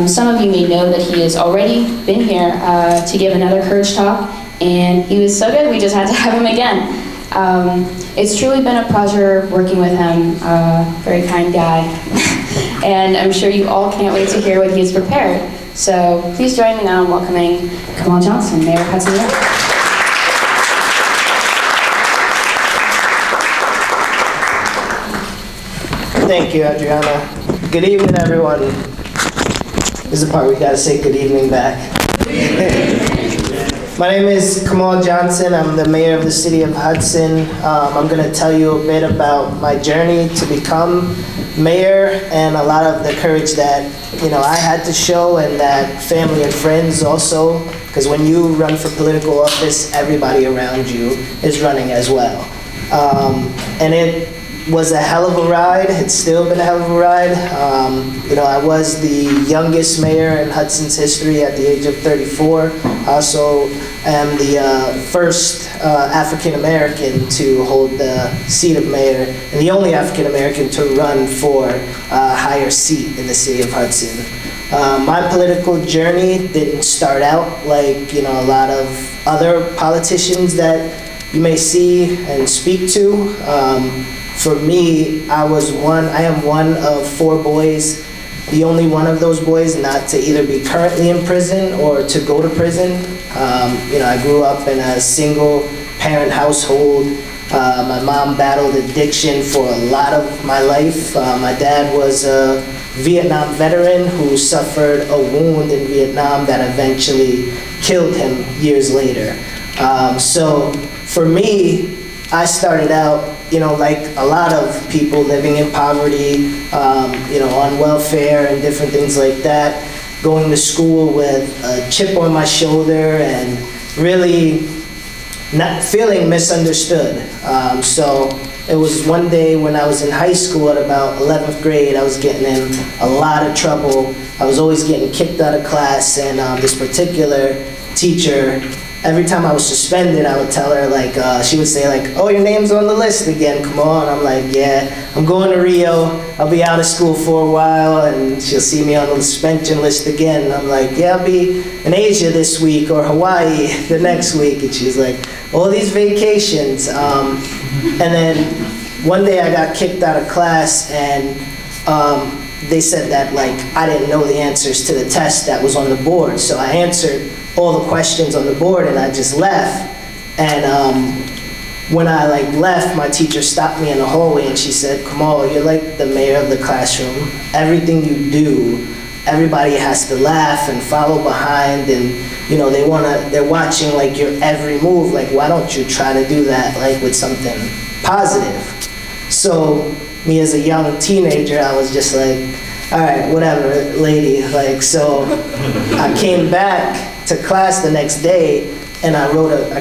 Some of you may know that he has already been here to give another Courage Talk, and he was so good we just had to have him again. It's truly been a pleasure working with him, very kind guy, and I'm sure you all can't wait to hear what he has prepared. So please join me now in welcoming Kamal Johnson, Mayor of Hudson. Thank you, Adriana. Good evening, everyone. This is the part we gotta say good evening back. My name is Kamal Johnson. I'm the mayor of the city of Hudson. I'm gonna tell you a bit about my journey to become mayor and a lot of the courage that I had to show, and that family and friends also, because when you run for political office, everybody around you is running as well. And it was a hell of a ride. It's still been a hell of a ride. I was the youngest mayor in Hudson's history at the age of 34. I also am the first African-American to hold the seat of mayor, and the only African-American to run for a higher seat in the city of Hudson. My political journey didn't start out like a lot of other politicians that you may see and speak to. For me, I am one of 4 boys, the only one of those boys not to either be currently in prison or to go to prison. I grew up in a single parent household. My mom battled addiction for a lot of my life. My dad was a Vietnam veteran who suffered a wound in Vietnam that eventually killed him years later. So for me, I started out like a lot of people living in poverty, on welfare and different things like that, going to school with a chip on my shoulder and really not feeling misunderstood. So it was one day when I was in high school at about 11th grade, I was getting in a lot of trouble. I was always getting kicked out of class, and this particular teacher, every time I was suspended, I would tell her, she would say, oh, your name's on the list again, come on. I'm like, yeah, I'm going to Rio. I'll be out of school for a while, and she'll see me on the suspension list again. And I'm like, yeah, I'll be in Asia this week or Hawaii the next week. And she's like, all these vacations. And then one day I got kicked out of class, and they said that, I didn't know the answers to the test that was on the board. So I answered all the questions on the board, and I just left. And when I left, my teacher stopped me in the hallway, and she said, Kamal, you're like the mayor of the classroom. Everything you do, everybody has to laugh and follow behind, and they're watching your every move. Why don't you try to do that with something positive? So me as a young teenager, I was just like, all right, whatever, lady. So I came back to class the next day, and I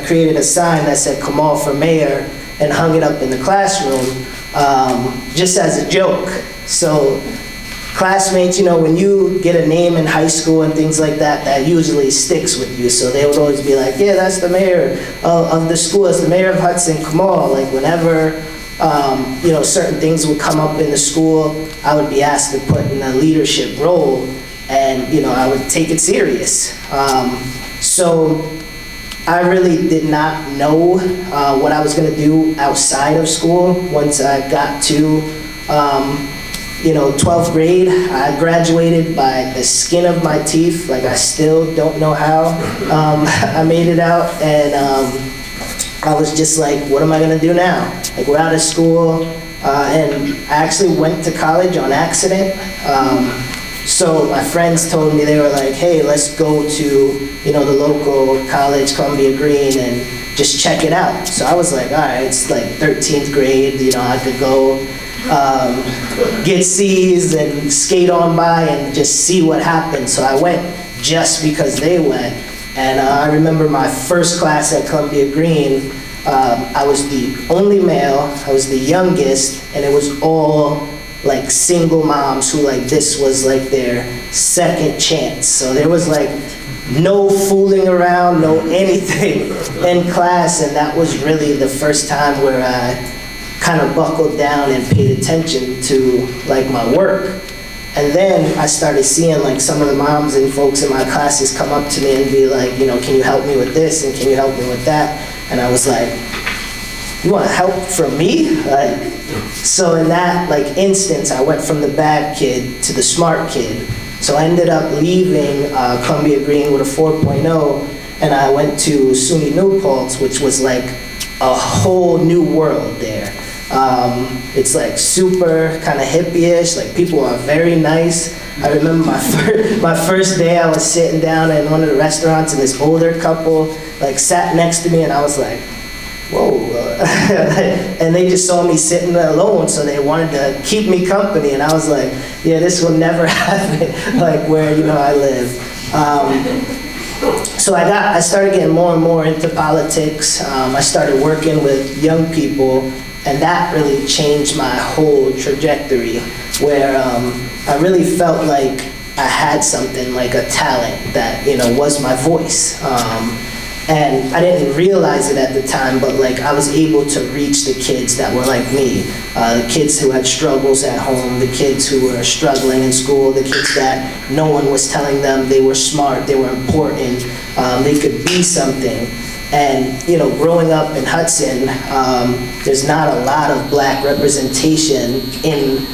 created a sign that said Kamal for mayor and hung it up in the classroom just as a joke. So classmates, when you get a name in high school and things like that, that usually sticks with you. So they would always be like, yeah, that's the mayor of the school, it's the mayor of Hudson, Kamal. Whenever certain things would come up in the school, I would be asked to put in a leadership role, and I would take it serious. So I really did not know what I was going to do outside of school. Once I got to 12th grade, I graduated by the skin of my teeth. I still don't know how I made it out, and I was just like, what am I going to do now? We're out of school, and I actually went to college on accident. So my friends told me, they were like, hey, let's go to the local college, Columbia Greene, and just check it out. So I was like, all right, it's 13th grade, I could go get C's and skate on by and just see what happened. So I went just because they went. And I remember my first class at Columbia Greene, I was the only male, I was the youngest, and it was all single moms who this was their second chance. So there was no fooling around, no anything in class, and that was really the first time where I kind of buckled down and paid attention to my work. And then I started seeing like some of the moms and folks in my classes come up to me and be like, can you help me with this and can you help me with that? And I was like, you want help from me? So in that instance, I went from the bad kid to the smart kid. So I ended up leaving Columbia Greene with a 4.0, and I went to SUNY New Paltz, which was like a whole new world there. It's like super kind of hippie-ish, like people are very nice. I remember my first day I was sitting down in one of the restaurants and this older couple sat next to me and I was like, whoa. And they just saw me sitting alone, so they wanted to keep me company, and I was like, yeah, this will never happen where I live. So I started getting more and more into politics. I started working with young people, and that really changed my whole trajectory, where I really felt like I had something, like a talent that was my voice. And I didn't realize it at the time, but I was able to reach the kids that were like me, the kids who had struggles at home, the kids who were struggling in school, the kids that no one was telling them they were smart, they were important, they could be something. And growing up in Hudson, there's not a lot of black representation in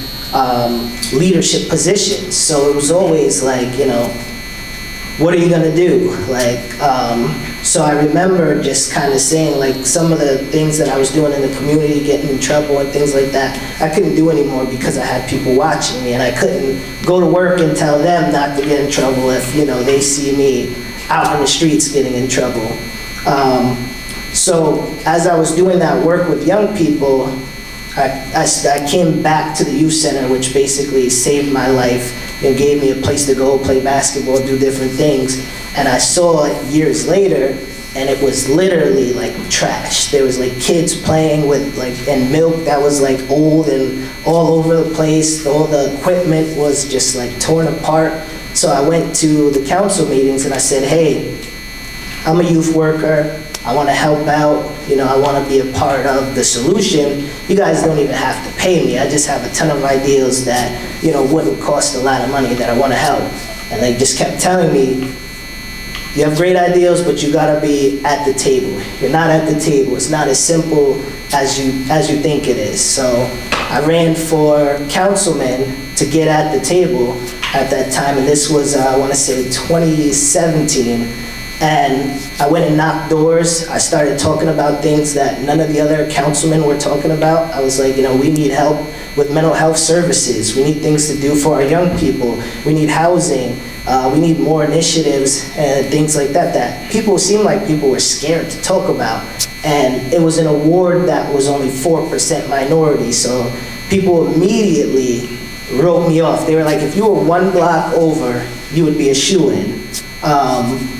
leadership positions. So it was always what are you gonna do? So I remember just kind of saying some of the things that I was doing in the community, getting in trouble and things like that, I couldn't do anymore because I had people watching me, and I couldn't go to work and tell them not to get in trouble if they see me out in the streets getting in trouble. So as I was doing that work with young people, I came back to the youth center, which basically saved my life and gave me a place to go play basketball, do different things. And I saw it years later, and it was literally trash. There was kids playing with and milk that was old and all over the place. All the equipment was just torn apart. So I went to the council meetings and I said, hey, I'm a youth worker. I want to help out. I want to be a part of the solution. You guys don't even have to pay me. I just have a ton of ideas that, wouldn't cost a lot of money that I want to help. And they just kept telling me, you have great ideas, but you got to be at the table. You're not at the table. It's not as simple as you think it is. So I ran for councilman to get at the table at that time, and this was, I want to say, 2017. And I went and knocked doors. I started talking about things that none of the other councilmen were talking about. I was like, we need help with mental health services. We need things to do for our young people. We need housing. We need more initiatives and things like that that seemed like people were scared to talk about. And it was an award that was only 4% minority. So people immediately wrote me off. They were like, if you were one block over, you would be a shoo-in.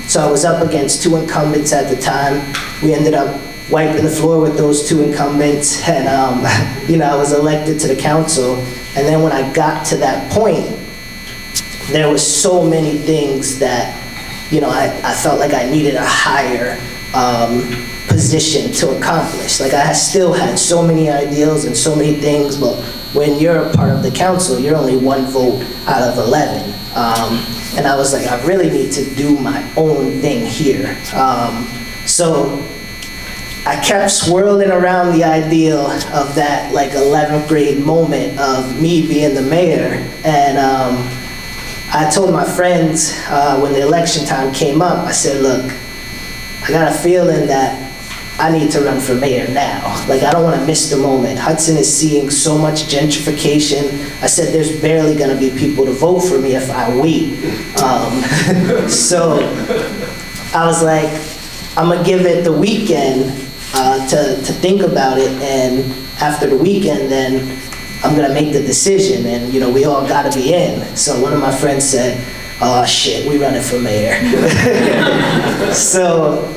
So I was up against two incumbents at the time. We ended up wiping the floor with those two incumbents, and I was elected to the council. And then when I got to that point, there was so many things that I felt like I needed a higher position to accomplish. I still had so many ideals and so many things, but when you're a part of the council, you're only one vote out of 11. And I was like, I really need to do my own thing here. So I kept swirling around the ideal of that 11th grade moment of me being the mayor. And I told my friends when the election time came up, I said, look, I got a feeling that I need to run for mayor now. I don't want to miss the moment. Hudson is seeing so much gentrification. I said there's barely going to be people to vote for me if I wait. So I was like, I'm going to give it the weekend to think about it, and after the weekend, then I'm going to make the decision, and we all got to be in. So one of my friends said, oh shit, we running for mayor. So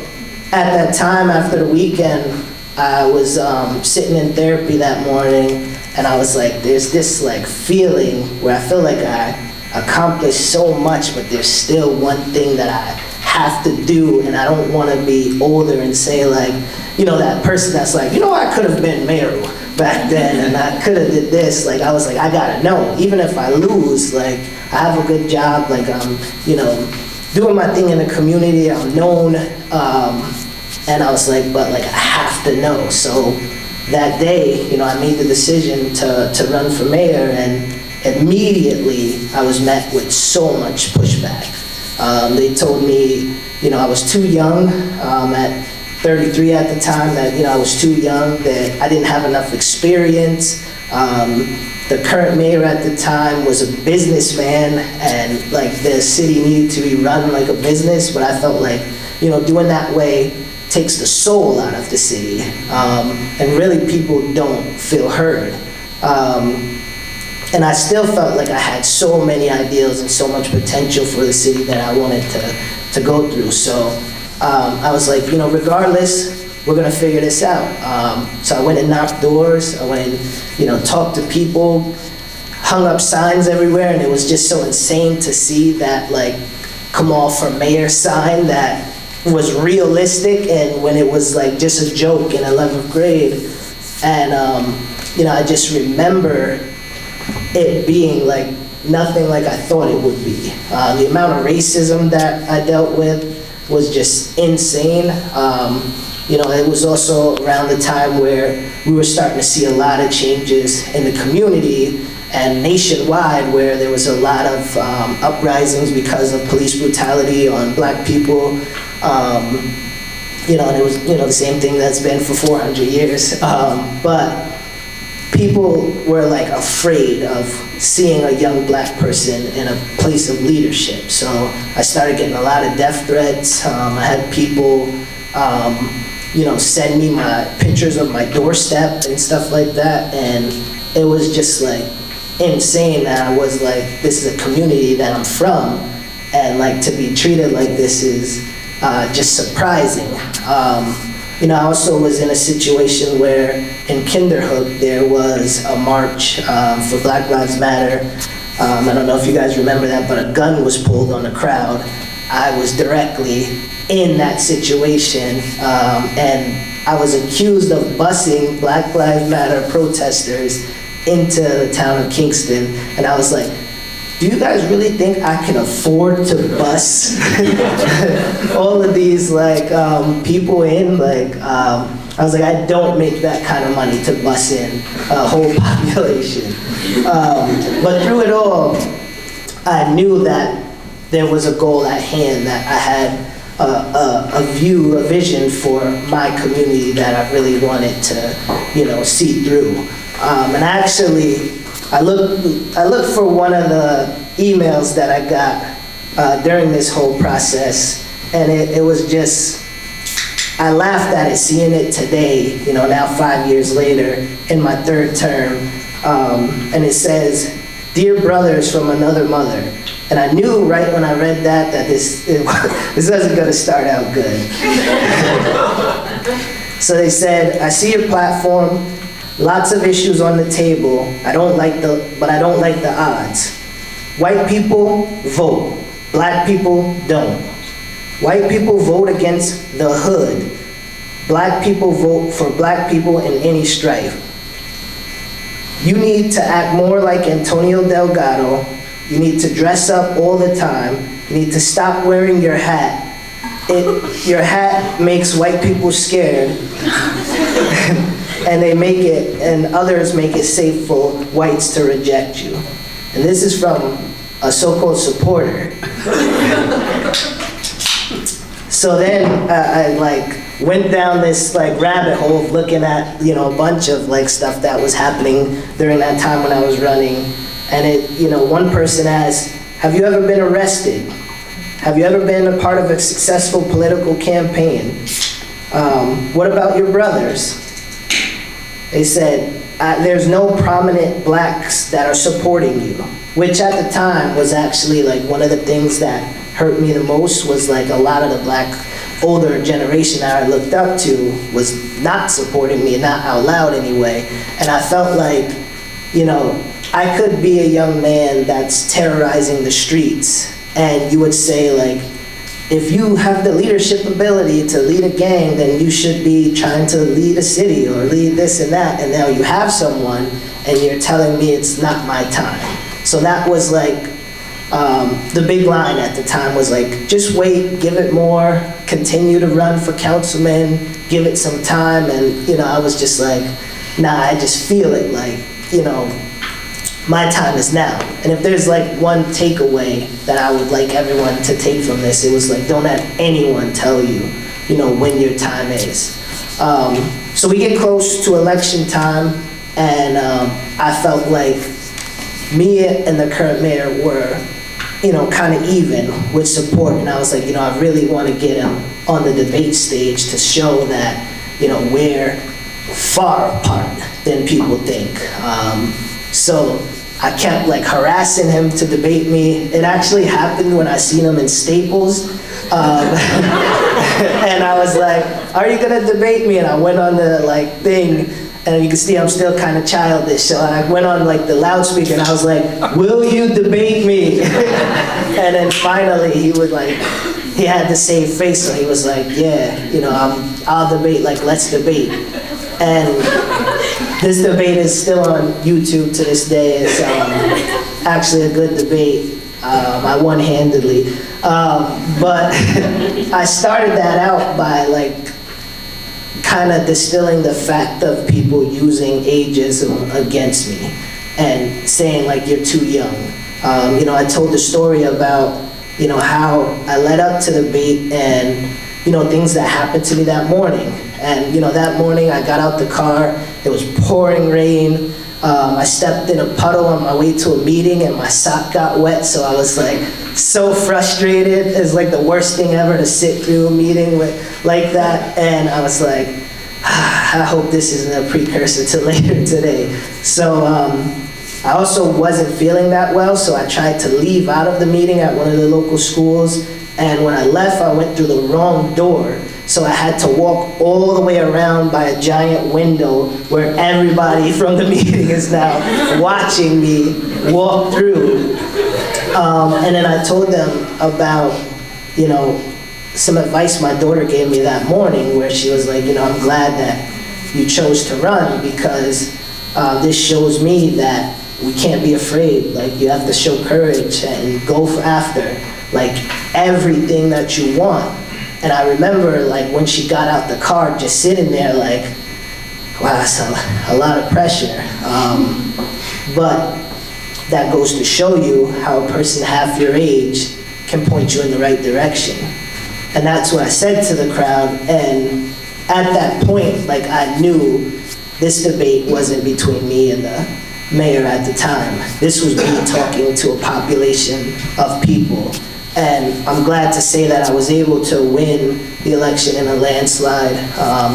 at that time, after the weekend, I was sitting in therapy that morning, and I was like, there's this feeling where I feel like I accomplished so much, but there's still one thing that I have to do, and I don't want to be older and say that person that's I could have been mayor back then, and I could have did this. Like, I was like, I gotta know. Even if I lose, like, I have a good job, like, I'm, you know, doing my thing in the community, I'm known, and I was like, but like, I have to know. So that day, you know, I made the decision to run for mayor, and immediately I was met with so much pushback. They told me, you know, I was too young, at 33 at the time, that, you know, I was too young, that I didn't have enough experience. The current mayor at the time was a businessman, and like the city needed to be run like a business, but I felt like, you know, doing that way takes the soul out of the city, and really people don't feel heard. And I still felt like I had so many ideals and so much potential for the city that I wanted to go through. So I was like, you know, regardless, we're gonna figure this out. So I went and knocked doors. I went and, you know, talked to people, hung up signs everywhere, and it was just so insane to see that, like, Kamal for mayor sign that was realistic, and when it was like just a joke in 11th grade. And you know, I just remember it being like nothing like I thought it would be. The amount of racism that I dealt with was just insane. You know, it was also around the time where we were starting to see a lot of changes in the community and nationwide, where there was a lot of uprisings because of police brutality on Black people. You know, and it was, you know, the same thing that's been for 400 years. But people were like afraid of seeing a young Black person in a place of leadership. So I started getting a lot of death threats. I had people, you know, send me my pictures of my doorstep and stuff like that. And it was just like insane that I was like, this is a community that I'm from, and like to be treated like this is just surprising. You know, I also was in a situation where in Kinderhook there was a march for Black Lives Matter. I don't know if you guys remember that, but a gun was pulled on the crowd. I was directly in that situation, and I was accused of busing Black Lives Matter protesters into the town of Kingston, and I was like, do you guys really think I can afford to bus all of these like people in? Like, I was like, I don't make that kind of money to bus in a whole population. But through it all, I knew that there was a goal at hand, that I had a vision for my community that I really wanted to, you know, see through. And actually, I looked for one of the emails that I got during this whole process, and it was just, I laughed at it seeing it today, you know, now 5 years later in my third term, and it says, "Dear brothers from another mother." And I knew right when I read that this wasn't gonna start out good. So they said, "I see your platform. Lots of issues on the table. But I don't like the odds. White people vote. Black people don't. White people vote against the hood. Black people vote for Black people in any strife. You need to act more like Antonio Delgado. You need to dress up all the time. You need to stop wearing your hat. Your hat makes white people scared." And others make it safe for whites to reject you. And this is from a so-called supporter. So then I like went down this like rabbit hole of looking at, you know, a bunch of like stuff that was happening during that time when I was running. And it, you know, one person asked, "Have you ever been arrested? Have you ever been a part of a successful political campaign? What about your brothers?" They said, "There's no prominent Blacks that are supporting you," which at the time was actually like one of the things that hurt me the most, was like a lot of the Black older generation that I looked up to was not supporting me, not out loud anyway. And I felt like, you know, I could be a young man that's terrorizing the streets, and you would say like, if you have the leadership ability to lead a gang, then you should be trying to lead a city or lead this and that. And now you have someone and you're telling me it's not my time. So that was like, the big line at the time was like, just wait, give it more, continue to run for councilman, give it some time. And, you know, I was just like, nah, I just feel it, like, you know, my time is now. And if there's like one takeaway that I would like everyone to take from this, it was like, don't let anyone tell you, you know, when your time is. So we get close to election time, and I felt like me and the current mayor were, you know, kind of even with support. And I was like, you know, I really want to get him on the debate stage to show that, you know, we're far apart than people think. So I kept like harassing him to debate me. It actually happened when I seen him in Staples. And I was like, are you gonna debate me? And I went on the like thing, and you can see I'm still kind of childish. So I went on like the loudspeaker and I was like, will you debate me? And then finally he would like, he had the same face, so he was like, yeah, you know, I'll debate, like, let's debate. And this debate is still on YouTube to this day. It's actually a good debate. I won handedly. But I started that out by like kind of distilling the fact of people using ageism against me and saying like, you're too young. You know, I told the story about, you know, how I led up to the debate and, you know, things that happened to me that morning. And, you know, that morning I got out the car, it was pouring rain. I stepped in a puddle on my way to a meeting and my sock got wet, so I was like so frustrated. It's like the worst thing ever to sit through a meeting with like that. And I was like, I hope this isn't a precursor to later today. So I also wasn't feeling that well, so I tried to leave out of the meeting at one of the local schools. And when I left, I went through the wrong door. So I had to walk all the way around by a giant window where everybody from the meeting is now watching me walk through. And then I told them about, you know, some advice my daughter gave me that morning, where she was like, you know, I'm glad that you chose to run, because this shows me that we can't be afraid. Like, you have to show courage and go after like everything that you want. And I remember like when she got out the car, just sitting there like, wow, that's a lot of pressure. But that goes to show you how a person half your age can point you in the right direction. And that's what I said to the crowd. And at that point, like, I knew this debate wasn't between me and the mayor at the time. This was me talking to a population of people. And I'm glad to say that I was able to win the election in a landslide.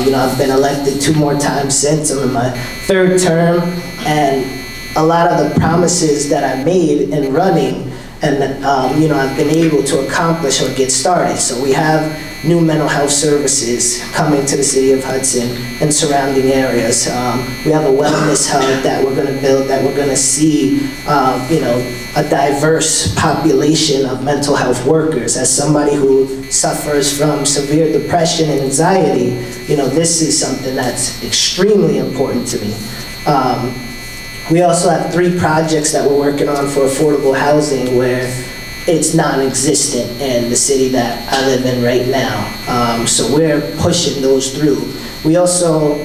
You know, I've been elected 2 more times since. I'm in my 3rd term, and a lot of the promises that I made in running, and you know, I've been able to accomplish or get started. So we have new mental health services coming to the city of Hudson and surrounding areas. We have a wellness hub that we're going to build, that we're going to see, you know, a diverse population of mental health workers. As somebody who suffers from severe depression and anxiety, you know, this is something that's extremely important to me. We also have 3 projects that we're working on for affordable housing, where it's non-existent in the city that I live in right now. So we're pushing those through. We also,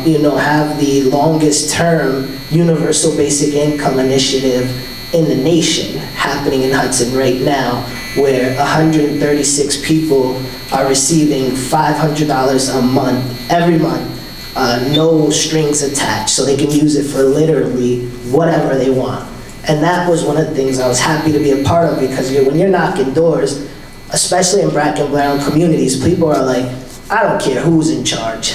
you know, have the longest term universal basic income initiative in the nation happening in Hudson right now, where 136 people are receiving $500 a month, every month, no strings attached, so they can use it for literally whatever they want. And that was one of the things I was happy to be a part of, because when you're knocking doors, especially in Black and brown communities, people are like, I don't care who's in charge.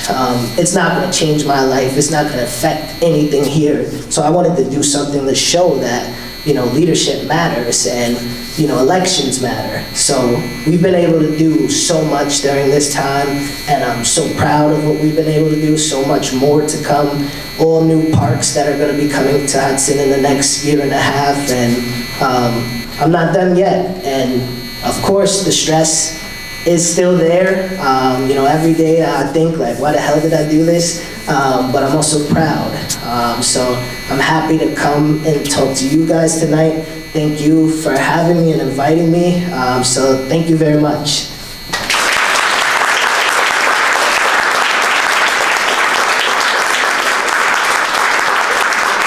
It's not going to change my life. It's not going to affect anything here. So I wanted to do something to show that, you know, leadership matters and, you know, elections matter. So we've been able to do so much during this time, and I'm so proud of what we've been able to do. So much more to come. All new parks that are going to be coming to Hudson in the next 1.5 years. And I'm not done yet. And Of course, the stress is still there. Every day I think like, why the hell did I do this? But I'm also proud. So I'm happy to come and talk to you guys tonight. Thank you for having me and inviting me. So thank you very much.